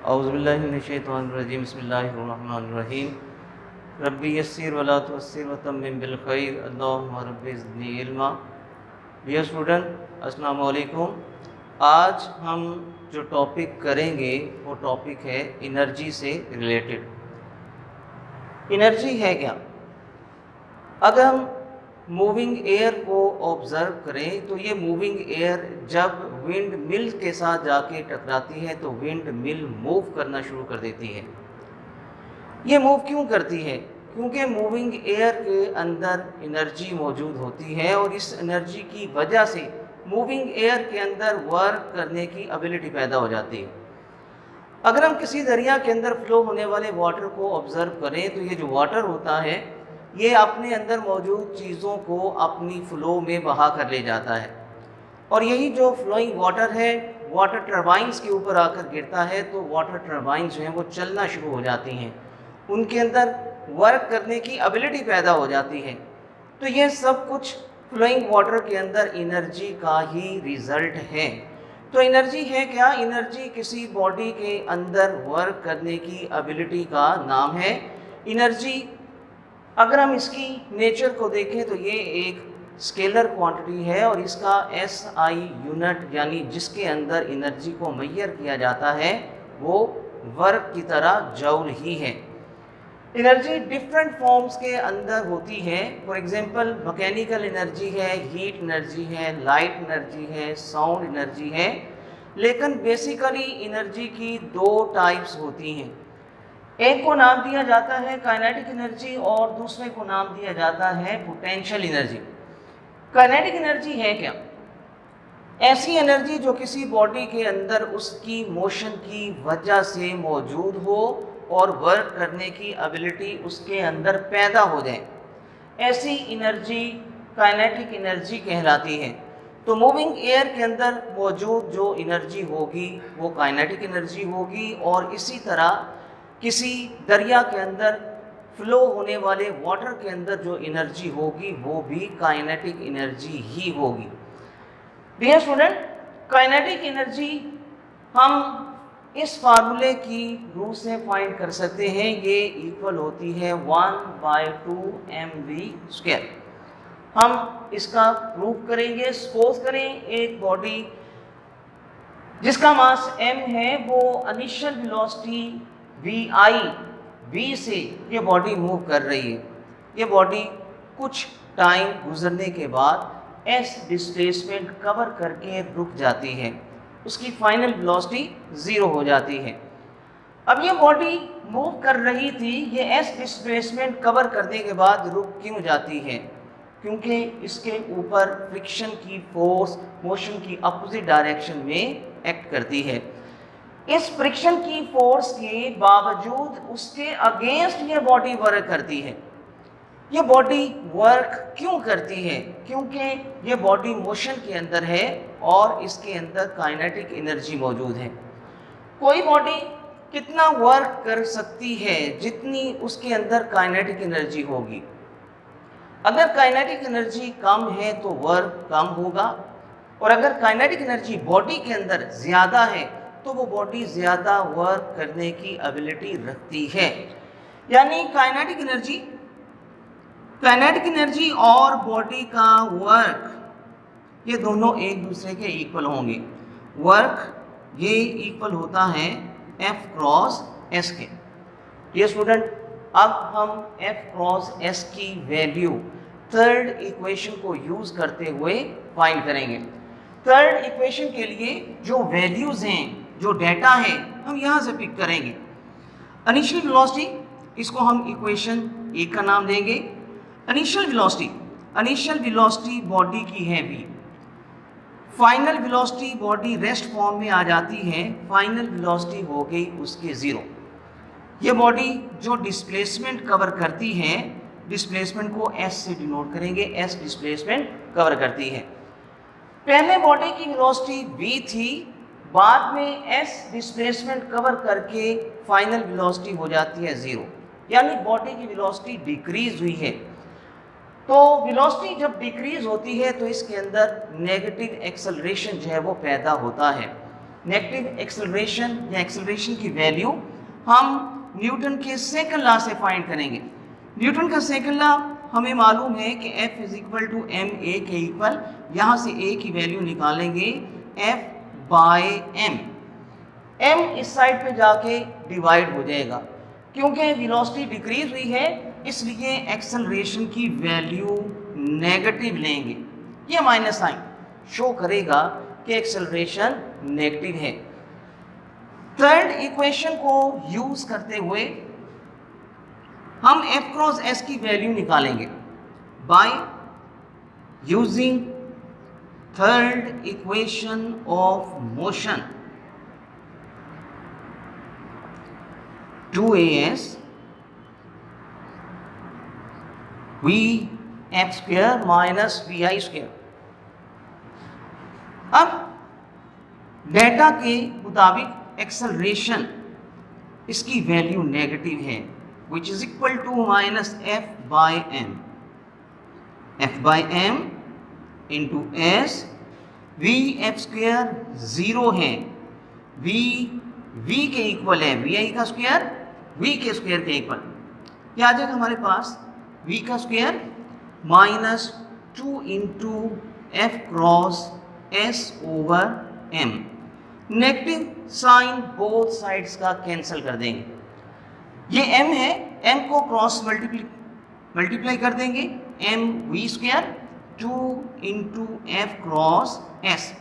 औज़ुबिल्लाहिमिनश्शैतानिर्रजीम बिस्मिल्लाहिर्रहमानिर्रहीम रब्बी यस्सिर वला तुअस्सिर वतम्मिम बिल खैर अल्लाहुम्मा रब्बि ज़िदनी इल्मा। डियर स्टूडेंट, अस्सलामु अलैकुम। आज हम जो टॉपिक करेंगे वो टॉपिक है एनर्जी से रिलेटेड। एनर्जी है क्या? अगर हम मूविंग एयर को ऑब्ज़र्व करें तो ये मूविंग एयर जब विंड मिल के साथ जाके टकराती है तो विंड मिल मूव करना शुरू कर देती है। ये मूव क्यों करती है? क्योंकि मूविंग एयर के अंदर एनर्जी मौजूद होती है और इस एनर्जी की वजह से मूविंग एयर के अंदर वर्क करने की एबिलिटी पैदा हो जाती है। अगर हम किसी दरिया के अंदर फ्लो होने वाले वाटर को ऑब्ज़र्व करें तो ये जो वाटर होता है ये अपने अंदर मौजूद चीज़ों को अपनी फ़्लो में बहा कर ले जाता है और यही जो फ्लोइंग वाटर है वाटर टर्बाइंस के ऊपर आकर गिरता है तो वाटर टर्बाइंस जो हैं वो चलना शुरू हो जाती हैं, उनके अंदर वर्क करने की एबिलिटी पैदा हो जाती है। तो ये सब कुछ फ्लोइंग वाटर के अंदर एनर्जी का ही रिज़ल्ट है। तो एनर्जी है क्या? एनर्जी किसी बॉडी के अंदर वर्क करने की एबिलिटी का नाम है एनर्जी। अगर हम इसकी नेचर को देखें तो ये एक स्केलर क्वांटिटी है और इसका SI यूनिट यानी जिसके अंदर एनर्जी को मेजर किया जाता है वो वर्क की तरह जूल ही है। एनर्जी डिफरेंट फॉर्म्स के अंदर होती है। फॉर एग्जांपल मैकेनिकल एनर्जी है, हीट एनर्जी है, लाइट एनर्जी है, साउंड एनर्जी है। लेकिन बेसिकली एनर्जी की दो टाइप्स होती हैं। एक को नाम दिया जाता है काइनेटिक एनर्जी और दूसरे को नाम दिया जाता है पोटेंशियल एनर्जी। काइनेटिक एनर्जी है क्या? ऐसी एनर्जी जो किसी बॉडी के अंदर उसकी मोशन की वजह से मौजूद हो और वर्क करने की एबिलिटी उसके अंदर पैदा हो जाए, ऐसी एनर्जी काइनेटिक एनर्जी कहलाती है। तो मूविंग एयर के अंदर मौजूद जो एनर्जी होगी वो काइनेटिक एनर्जी होगी और इसी तरह किसी दरिया के अंदर फ्लो होने वाले वाटर के अंदर जो एनर्जी होगी वो भी काइनेटिक एनर्जी ही होगी। डियर स्टूडेंट, काइनेटिक एनर्जी हम इस फार्मूले की रूप से फाइंड कर सकते हैं। ये इक्वल होती है 1/2mv²। हम इसका प्रूफ करेंगे। सपोज करें एक बॉडी जिसका मास m है वो इनिशियल वेलोसिटी v से ये बॉडी मूव कर रही है। ये बॉडी कुछ टाइम गुजरने के बाद s डिस्प्लेसमेंट कवर करके रुक जाती है, उसकी फाइनल वेलोसिटी 0 हो जाती है। अब ये बॉडी मूव कर रही थी, ये s डिस्प्लेसमेंट कवर करने के बाद रुक क्यों जाती है? क्योंकि इसके ऊपर फ्रिक्शन की फोर्स मोशन की अपोजिट डायरेक्शन में एक्ट करती है। इस फ्रिक्शन की फोर्स के बावजूद उसके अगेंस्ट ये बॉडी वर्क करती है। ये बॉडी वर्क क्यों करती है? क्योंकि ये बॉडी मोशन के अंदर है और इसके अंदर काइनेटिक एनर्जी मौजूद है। कोई बॉडी कितना वर्क कर सकती है? जितनी उसके अंदर काइनेटिक एनर्जी होगी। अगर काइनेटिक एनर्जी कम है तो वर्क कम होगा और अगर काइनेटिक एनर्जी बॉडी के अंदर ज़्यादा है तो वो बॉडी ज़्यादा वर्क करने की एबिलिटी रखती है। यानी काइनेटिक एनर्जी और बॉडी का वर्क ये दोनों एक दूसरे के इक्वल होंगे। वर्क ये इक्वल होता है F क्रॉस S के। ये स्टूडेंट, अब हम F क्रॉस S की वैल्यू थर्ड इक्वेशन को यूज़ करते हुए फाइंड करेंगे। थर्ड इक्वेशन के लिए जो वैल्यूज़ हैं, जो डाटा है, हम यहाँ से पिक करेंगे। इनिशियल वेलोसिटी, इसको हम इक्वेशन 1 का नाम देंगे। इनिशियल वेलोसिटी बॉडी की है v। Final velocity body rest form में आ जाती है, फाइनल वेलोसिटी हो गई उसके 0। ये बॉडी जो डिस्प्लेसमेंट कवर करती है, डिस्प्लेसमेंट को s से डिनोट करेंगे, s डिस्प्लेसमेंट कवर करती है। पहले बॉडी की वेलोसिटी v थी, बाद में s डिस्प्लेसमेंट कवर करके फाइनल वेलोसिटी हो जाती है 0, यानी बॉडी की वेलोसिटी डिक्रीज हुई है। तो वेलोसिटी जब डिक्रीज होती है तो इसके अंदर नेगेटिव एक्सेलरेशन जो है वो पैदा होता है। नेगेटिव एक्सेलरेशन या एक्सेलरेशन की वैल्यू हम न्यूटन के सेकंड लॉ से फाइंड करेंगे। न्यूटन का सेकंड लॉ हमें मालूम है कि F is equal to M A के इक्वल, यहाँ से A की वैल्यू निकालेंगे F बाय एम। m इस साइड पे जाके डिवाइड हो जाएगा, क्योंकि वेलोसिटी डिक्रीज हुई है इसलिए एक्सेलरेशन की वैल्यू नेगेटिव लेंगे। ये माइनस साइन शो करेगा कि एक्सेलरेशन नेगेटिव है। थर्ड इक्वेशन को यूज करते हुए हम F क्रॉस S की वैल्यू निकालेंगे by using third equation of motion. 2as vf square minus vi square. अब डेटा के मुताबिक एक्सेलरेशन इसकी वैल्यू नेगेटिव है, which is equal to minus f by m। f by m into s, v f square 0 है, v के equal है vi का स्क्वायर v के स्क्वायर के इक्वल। यह आ जाएगा हमारे पास v का square minus 2 into f cross s over m। Negative sign both sides का कैंसिल कर देंगे। ये m है, m को क्रॉस मल्टीप्लाई कर देंगे, m v square 2 into f cross s।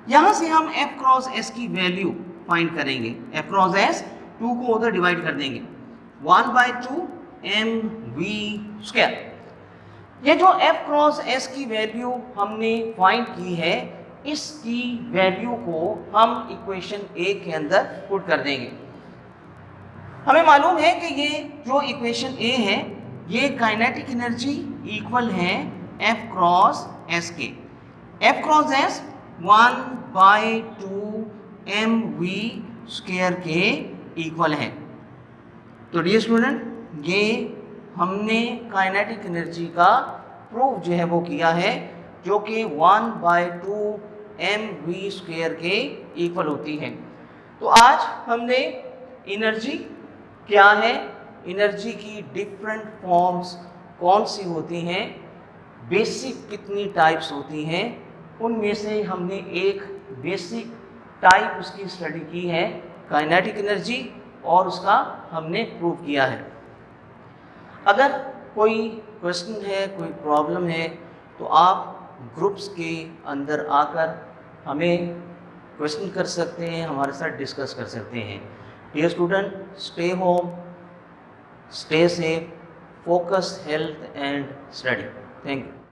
यहाँ से हम f क्रॉस s की वैल्यू फाइंड करेंगे। f क्रॉस s 2 को उधर डिवाइड कर देंगे, 1 बाय 2 m v स्क्वायर। ये जो f क्रॉस s की वैल्यू हमने फाइंड की है, इसकी वैल्यू को हम इक्वेशन a के अंदर पुट कर देंगे। हमें मालूम है कि ये जो इक्वेशन a है ये काइनेटिक एनर्जी इक्वल है f क्रॉस s के। f cross s 1 by 2 m v square के इक्वल है। तो डियर स्टूडेंट, ये हमने काइनेटिक एनर्जी का प्रूफ जो है वो किया है, जो कि 1 बाय 2 एम वी स्क्वायर के इक्वल होती है। तो आज हमने एनर्जी क्या है, एनर्जी की डिफरेंट फॉर्म्स कौन सी होती हैं, बेसिक कितनी टाइप्स होती हैं, उनमें से हमने एक बेसिक टाइप उसकी स्टडी की है काइनेटिक एनर्जी, और उसका हमने प्रूव किया है। अगर कोई क्वेश्चन है, कोई प्रॉब्लम है, तो आप ग्रुप्स के अंदर आकर हमें क्वेश्चन कर सकते हैं, हमारे साथ डिस्कस कर सकते हैं। Dear student, stay home, stay safe, focus health and study. Thank you.